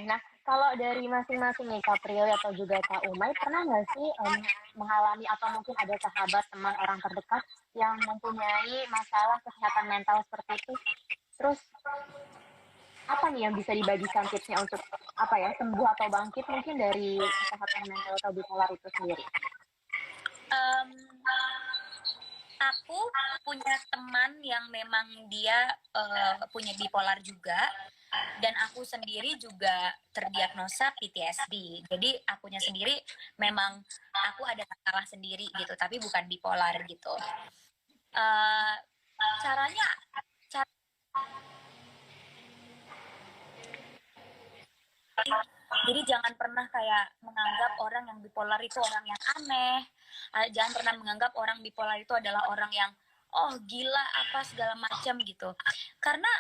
nah kalau dari masing-masing nih Kak Prilly atau juga Kak Umay, pernah nggak sih mengalami atau mungkin ada sahabat, teman, orang terdekat yang mempunyai masalah kesehatan mental seperti itu? Terus apa nih yang bisa dibagikan tipsnya untuk apa ya sembuh atau bangkit mungkin dari kesehatan mental atau bipolar itu sendiri? Em, aku punya teman yang memang dia punya bipolar juga, dan aku sendiri juga terdiagnosa PTSD. Jadi akunya sendiri memang aku ada masalah sendiri gitu, tapi bukan bipolar gitu. Eh, caranya cara, jadi jangan pernah kayak menganggap orang yang bipolar itu orang yang aneh. Jangan pernah menganggap orang bipolar itu adalah orang yang oh gila apa segala macam gitu. Karena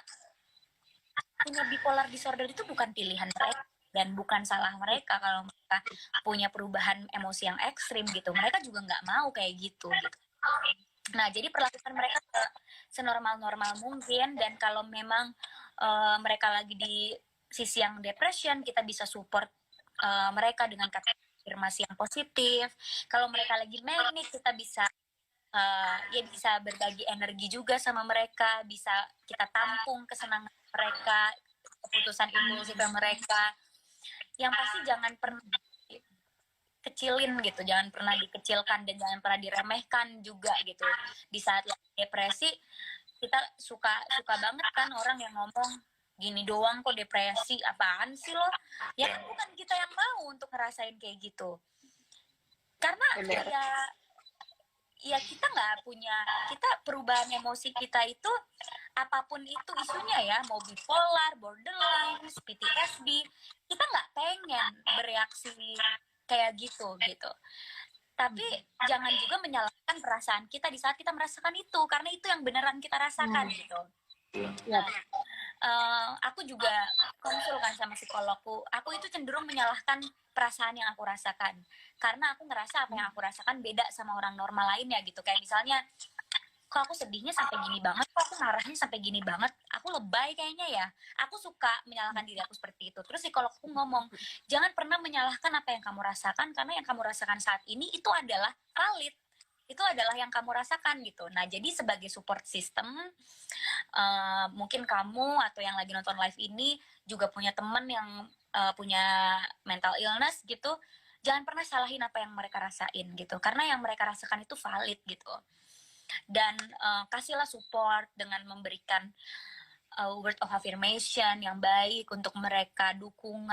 punya bipolar disorder itu bukan pilihan mereka dan bukan salah mereka kalau mereka punya perubahan emosi yang ekstrim gitu. Mereka juga nggak mau kayak gitu. Nah, jadi perlakukan mereka senormal-normal mungkin, dan kalau memang mereka lagi di sisi yang depression, kita bisa support mereka dengan kata afirmasi yang positif. Kalau mereka lagi manic, kita bisa ya bisa berbagi energi juga sama mereka, bisa kita tampung kesenangan mereka, keputusan impulsif mereka. Yang pasti jangan pernah kecilin gitu, jangan pernah dikecilkan dan jangan pernah diremehkan juga gitu. Di saat depresi kita suka banget kan orang yang ngomong gini doang kok depresi, apaan sih lo? Ya bukan kita yang mau untuk ngerasain kayak gitu. Karena ya kita nggak punya, kita perubahan emosi kita itu apapun itu isunya ya, mau bipolar, borderline, PTSD, kita nggak pengen bereaksi kayak gitu. Tapi jangan juga menyalahkan perasaan kita di saat kita merasakan itu, karena itu yang beneran kita rasakan gitu. Nah, aku juga konsul kan sama psikologku. Aku itu cenderung menyalahkan perasaan yang aku rasakan, karena aku ngerasa apa yang aku rasakan beda sama orang normal lainnya gitu. Kayak misalnya, kok aku sedihnya sampai gini banget, kok aku marahnya sampai gini banget, aku lebay kayaknya ya. Aku suka menyalahkan diri aku seperti itu. Terus psikologku ngomong, jangan pernah menyalahkan apa yang kamu rasakan, karena yang kamu rasakan saat ini itu adalah valid, itu adalah yang kamu rasakan gitu. Nah, jadi sebagai support system, mungkin kamu atau yang lagi nonton live ini juga punya teman yang punya mental illness gitu, jangan pernah salahin apa yang mereka rasain gitu, karena yang mereka rasakan itu valid gitu. Dan kasihlah support dengan memberikan word of affirmation yang baik untuk mereka, dukung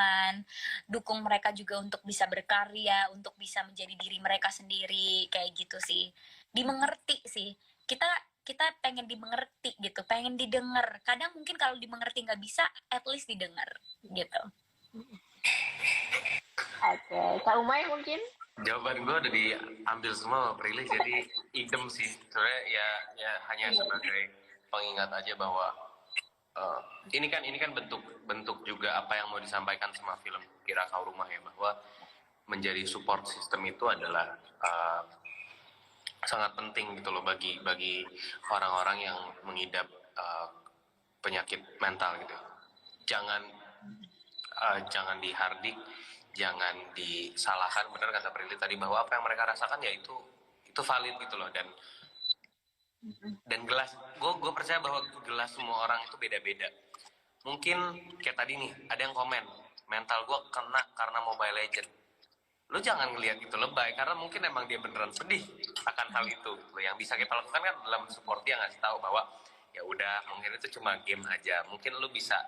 mereka juga untuk bisa berkarya, untuk bisa menjadi diri mereka sendiri, kayak gitu sih. Dimengerti sih, kita pengen dimengerti gitu, pengen didengar. Kadang mungkin kalau dimengerti nggak bisa, at least didengar gitu. Oke, Kak Umay mungkin? Jawaban gue udah diambil semua Prilly, jadi idem sih sebenarnya. Ya hanya sebagai pengingat aja bahwa ini kan bentuk juga apa yang mau disampaikan sama film Kira Kau Rumah ya, bahwa menjadi support system itu adalah sangat penting gitu loh bagi orang-orang yang mengidap penyakit mental gitu. Jangan dihardik, jangan disalahkan. Benar kata Prilly tadi bahwa apa yang mereka rasakan ya itu valid gitu loh. Dan gelas, gue percaya bahwa gelas semua orang itu beda-beda. Mungkin kayak tadi nih ada yang komen, mental gue kena karena Mobile Legend. Lu jangan ngelihat itu lebay, karena mungkin emang dia beneran sedih akan hal itu. Yang bisa kita lakukan kan dalam support dia, ngasih tahu bahwa ya udah, mungkin itu cuma game aja, mungkin lu bisa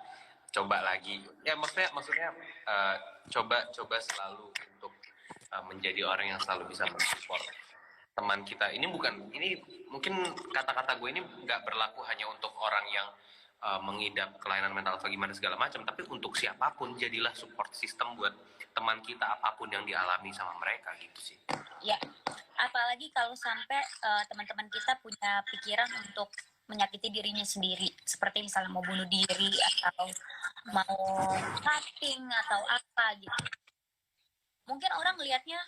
coba lagi ya. Maksudnya coba selalu untuk menjadi orang yang selalu bisa mensupport teman kita. Ini mungkin kata-kata gue ini nggak berlaku hanya untuk orang yang mengidap kelainan mental atau gimana segala macam, tapi untuk siapapun jadilah support system buat teman kita apapun yang dialami sama mereka gitu sih. Ya, apalagi kalau sampai teman-teman kita punya pikiran untuk menyakiti dirinya sendiri, seperti misalnya mau bunuh diri atau mau cutting atau apa gitu. Mungkin orang lihatnya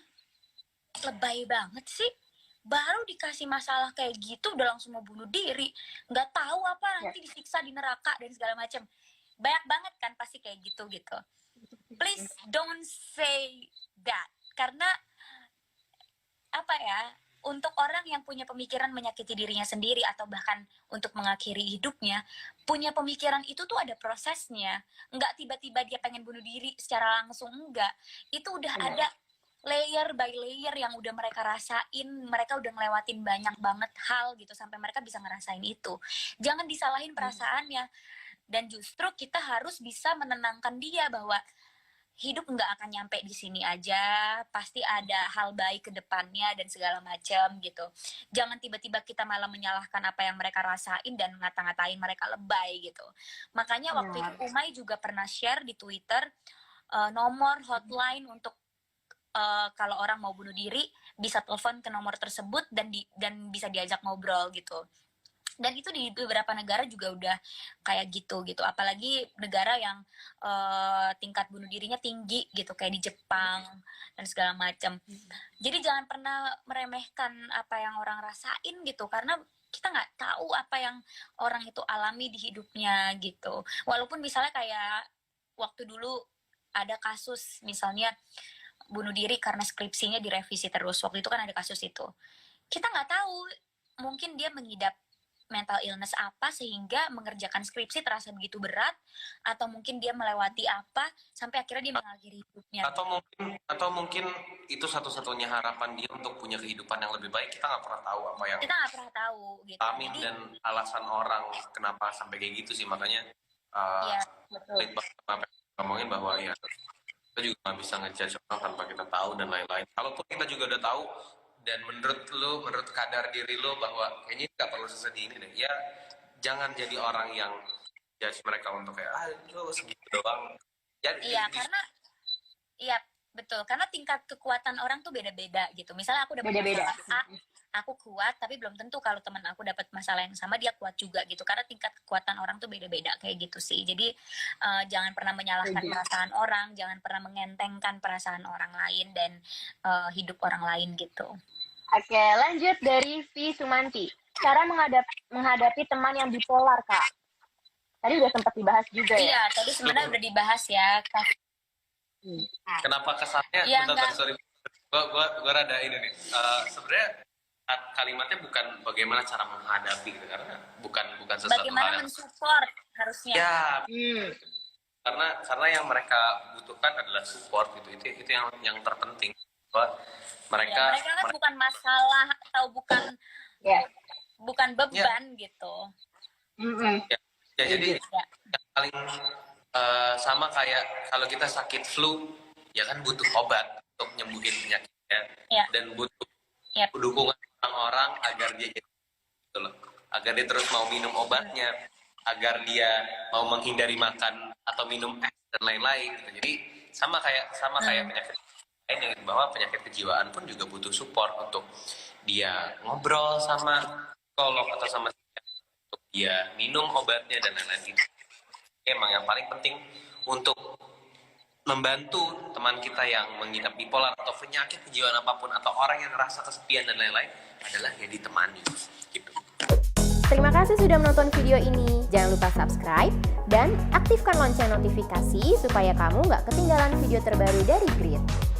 lebay banget sih, baru dikasih masalah kayak gitu udah langsung mau bunuh diri, nggak tahu apa nanti disiksa di neraka dan segala macam. Banyak banget kan pasti kayak gitu. please don't say that, karena apa ya, untuk orang yang punya pemikiran menyakiti dirinya sendiri atau bahkan untuk mengakhiri hidupnya, punya pemikiran itu tuh ada prosesnya. Nggak tiba-tiba dia pengen bunuh diri secara langsung, enggak. Itu udah ada layer by layer yang udah mereka rasain, mereka udah ngelewatin banyak banget hal gitu sampai mereka bisa ngerasain itu. Jangan disalahin perasaannya. Dan justru kita harus bisa menenangkan dia bahwa hidup nggak akan nyampe di sini aja, pasti ada hal baik ke depannya dan segala macam gitu. Jangan tiba-tiba kita malah menyalahkan apa yang mereka rasain dan ngata-ngatain mereka lebay gitu. Makanya waktu itu Umay juga pernah share di Twitter nomor hotline untuk kalau orang mau bunuh diri bisa telepon ke nomor tersebut dan bisa diajak ngobrol gitu. Dan itu di beberapa negara juga udah kayak gitu, apalagi negara yang tingkat bunuh dirinya tinggi gitu, kayak di Jepang dan segala macam. Jadi jangan pernah meremehkan apa yang orang rasain gitu, karena kita nggak tahu apa yang orang itu alami di hidupnya gitu. Walaupun misalnya kayak waktu dulu ada kasus misalnya bunuh diri karena skripsinya direvisi terus, waktu itu kan ada kasus itu, kita nggak tahu, mungkin dia mengidap mental illness apa sehingga mengerjakan skripsi terasa begitu berat, atau mungkin dia melewati apa sampai akhirnya dia mengakhiri hidupnya. Atau mungkin itu satu-satunya harapan dia untuk punya kehidupan yang lebih baik. Kita nggak pernah tahu apa yang kita nggak pernah tahu gitu. Amin. Dan alasan orang kenapa sampai kayak gitu sih, makanya ya, betul. apa yang ngomongin bahwa ya kita juga nggak bisa ngejudge orang tanpa kita tahu dan lain-lain. Kalaupun kita juga udah tahu dan menurut kadar diri lo bahwa kayaknya nggak perlu sesedih ini deh, ya jangan jadi orang yang judge mereka untuk kayak lo segitu doang. Karena betul, karena tingkat kekuatan orang tuh beda-beda gitu. Misalnya aku dapat masalah A, aku kuat, tapi belum tentu kalau teman aku dapat masalah yang sama dia kuat juga gitu, karena tingkat kekuatan orang tuh beda-beda kayak gitu sih. Jadi jangan pernah menyalahkan perasaan orang, jangan pernah mengentengkan perasaan orang lain dan hidup orang lain gitu. Oke, lanjut dari V Sumanti. Cara menghadapi teman yang bipolar, Kak. Tadi udah sempat dibahas juga ya? Iya, tadi sebenarnya udah dibahas ya, Kak. Kenapa kesannya? Ya, sorry. Gue rada ini nih. Sebenarnya kalimatnya bukan bagaimana cara menghadapi gitu, karena bukan sesuatu bagaimana mensupport harusnya. Ya. Karena yang mereka butuhkan adalah support gitu. Itu yang terpenting. Bahwa mereka kan bukan masalah atau bukan beban gitu. Ya, jadi yang paling sama kayak kalau kita sakit flu, ya kan butuh obat untuk nyembuhin penyakitnya, dan butuh dukungan orang-orang agar dia gitu loh, agar dia terus mau minum obatnya, agar dia mau menghindari makan atau minum es dan lain-lain gitu. Jadi sama kayak penyakit lain, bahwa penyakit kejiwaan pun juga butuh support untuk dia ngobrol sama psikolog atau sama untuk dia minum obatnya dan lain-lain gitu. Emang yang paling penting untuk membantu teman kita yang mengidap bipolar atau penyakit kejiwaan apapun, atau orang yang merasa kesepian dan lain-lain, adalah ya ditemani gitu. Terima kasih sudah menonton video ini. Jangan lupa subscribe dan aktifkan lonceng notifikasi supaya kamu nggak ketinggalan video terbaru dari Grit.